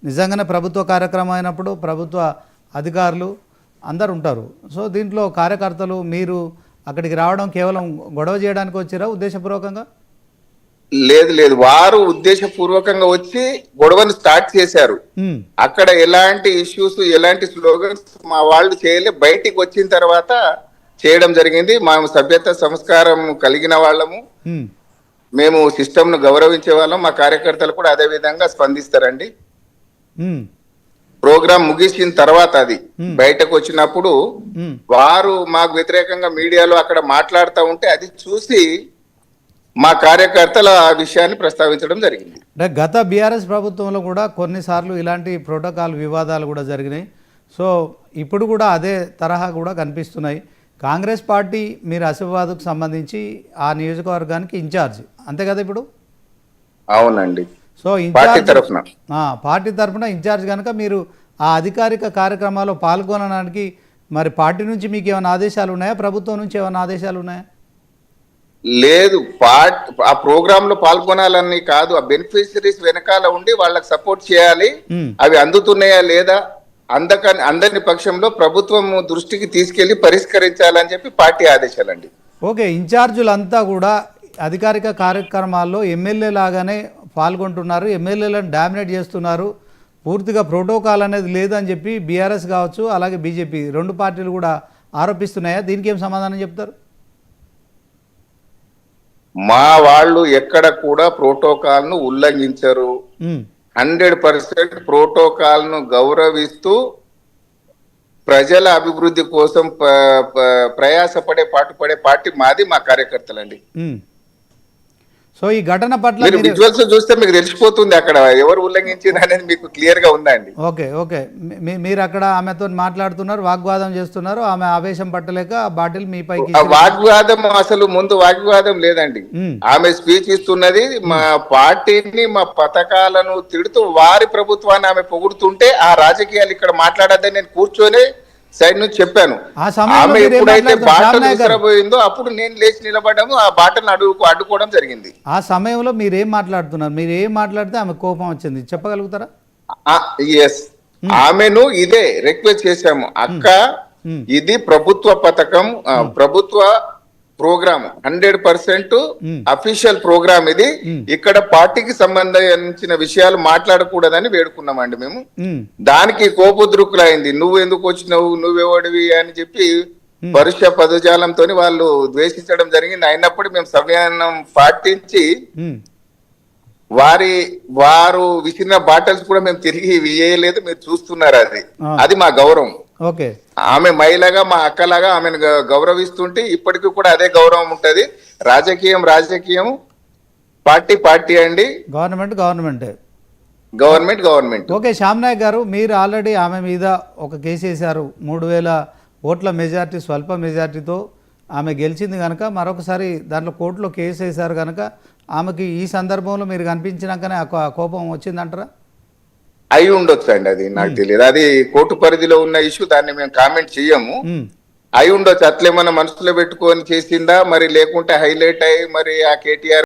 నిజంగానే ప్రభుత్వ కార్యక్రమం అయినప్పుడు ప్రభుత్వ అధికారులు అందరు ఉంటారు. సో దీంట్లో కార్యకర్తలు మీరు అక్కడికి రావడం కేవలం గొడవ చేయడానికి వచ్చారా ఉద్దేశపూర్వకంగా? లేదు లేదు, వారు ఉద్దేశపూర్వకంగా వచ్చి గొడవను స్టార్ట్ చేశారు. అక్కడ ఎలాంటి ఇష్యూస్ ఎలాంటి స్లోగన్స్ మా వాళ్ళు చేయలే. బయటికి వచ్చిన తర్వాత చేయడం జరిగింది. మా సభ్యత సంస్కారం కలిగిన వాళ్ళము, మేము సిస్టమ్ ను గౌరవించే వాళ్ళం. మా కార్యకర్తలు కూడా అదే విధంగా స్పందిస్తారండి. ప్రోగ్రాం ముగిసిన తర్వాత అది బయటకు వచ్చినప్పుడు వారు మాకు వ్యతిరేకంగా మీడియాలో అక్కడ మాట్లాడుతూ ఉంటే అది చూసి మా కార్యకర్తలు ఆ విషయాన్ని ప్రస్తావించడం జరిగింది. అంటే గత బీఆర్ఎస్ ప్రభుత్వంలో కూడా కొన్నిసార్లు ఇలాంటి ప్రోటోకాల్ వివాదాలు కూడా జరిగినాయి. సో ఇప్పుడు కూడా అదే తరహా కూడా కనిపిస్తున్నాయి. కాంగ్రెస్ పార్టీ మీరు ఆసిఫాబాద్కు సంబంధించి ఆ నియోజకవర్గానికి ఇన్ఛార్జ్ అంతే కదా ఇప్పుడు? అవునండి. సో పార్టీ తరఫున ఇన్ఛార్జ్ కనుక మీరు ఆ అధికారిక కార్యక్రమాల్లో పాల్గొనడానికి మరి పార్టీ నుంచి మీకు ఏమైనా ఆదేశాలు ఉన్నాయా, ప్రభుత్వం నుంచి ఏమైనా ఆదేశాలు ఉన్నాయా? లేదు, ఆ ప్రోగ్రామ్ లో పాల్గొనాలని కాదు, ఆ బెనిఫిషరీస్ వెనకాల ఉండి వాళ్ళకి సపోర్ట్ చేయాలి. అవి అందుతున్నాయా లేదా అందరి పక్షంలో ప్రభుత్వం దృష్టికి తీసుకెళ్లి పరిష్కరించాలని చెప్పి పార్టీ ఆదేశాలండి. ఓకే, ఇన్ఛార్జులంతా కూడా అధికారిక కార్యక్రమాల్లో ఎమ్మెల్యే లాగానే పాల్గొంటున్నారు, ఎమ్మెల్యేలను డామినేట్ చేస్తున్నారు, పూర్తిగా ప్రోటోకాల్ అనేది లేదని చెప్పి బీఆర్ఎస్ కావచ్చు అలాగే బీజేపీ రెండు పార్టీలు కూడా ఆరోపిస్తున్నాయా? దీనికి ఏం సమాధానం చెప్తారు? మా వాళ్ళు ఎక్కడ కూడా ప్రోటోకాల్ ను ఉల్లంఘించరు. 100% ప్రోటోకాల్ ను గౌరవిస్తూ ప్రజల అభివృద్ధి కోసం ప్రయాసపడే పాటుపడే పార్టీ మాది, మా కార్యకర్తలండి. సో ఈ ఘటన పట్ల విజువల్స్ చూస్తే మీకు తెలిసిపోతుంది అక్కడ ఎవరు ఉల్లంఘించింది అనేది మీకు క్లియర్ గా ఉందండి. ఓకే ఓకే, మీరు అక్కడ ఆమెతో మాట్లాడుతున్నారు, వాగ్వాదం చేస్తున్నారు, ఆమె ఆవేశం పట్టలేక బాటిల్ మీ పైకి. వాగ్వాదం అసలు ముందు వాగ్వాదం లేదండి. ఆమె స్పీచ్ ఇస్తున్నది మా పార్టీని మా పథకాలను తిడుతూ వారి ప్రభుత్వాన్ని ఆమె పొగుడుతుంటే ఆ రాజకీయాలు ఇక్కడ మాట్లాడద్దని నేను కూర్చొని సైడ్ నుంచి చెప్పాను. ఆమె ఎప్పుడైతే బాటలు విసిరబోయిందో అప్పుడు నేను లేచి నిలబడ్డాము, ఆ బాటను అడ్డుకోవడం జరిగింది. ఆ సమయంలో మీరు ఏం మాట్లాడుతున్నారు? మీరు ఏం మాట్లాడితే ఆమె కోపం వచ్చింది చెప్పగలుగుతారా? ఎస్, ఆమెను ఇదే రిక్వెస్ట్ చేశాము, అక్క ఇది ప్రభుత్వ పథకం, ప్రభుత్వ ప్రోగ్రామ్, 100% అఫీషియల్ ప్రోగ్రామ్ ఇది, ఇక్కడ పార్టీకి సంబంధించిన విషయాలు మాట్లాడకూడదని వేడుకున్నామండి మేము. దానికి కోపద్రుకులైంది, నువ్వు ఎందుకు వచ్చినావు, నువ్వెవడివి అని చెప్పి పరుష పదజాలంతో వాళ్ళు ద్వేషించడం జరిగింది. అయినప్పుడు మేము సంయమనం పాటించి వారు విసిరిన బాటల్స్ కూడా మేము తిరిగి వేయలేదు, మీరు చూస్తున్నారు. అది మా గౌరవం. ఓకే, ఆమె మహిళగా మా అక్కలాగా ఆమెను గౌరవిస్తుంటే ఇప్పటికీ కూడా అదే గౌరవం ఉంటది. రాజకీయం రాజకీయం, పార్టీ పార్టీ అండి, గవర్నమెంట్. ఓకే, శ్యామ్ నాయక్ గారు, మీరు ఆల్రెడీ ఆమె మీద ఒక కేసు వేశారు. 3000 ఓట్ల మెజార్టీ, స్వల్ప మెజార్టీతో ఆమె గెలిచింది కనుక మరొకసారి దాంట్లో కోర్టులో కేసు వేశారు కనుక ఆమెకి ఈ సందర్భంలో మీరు కనిపించినాకనే ఆ కోపం వచ్చిందంటారా? అయి ఉండొచ్చు అండి, అది నాకు తెలియదు. అది కోర్టు పరిధిలో ఉన్న ఇష్యూ, దాన్ని మేము కామెంట్ చెయ్యము. అయి ఉండొచ్చు, అట్లేమన్నా మనసులో పెట్టుకొని చేసిందా మరి, లేకుంటే హైలైట్ అయ్యి మరి ఆ కేటీఆర్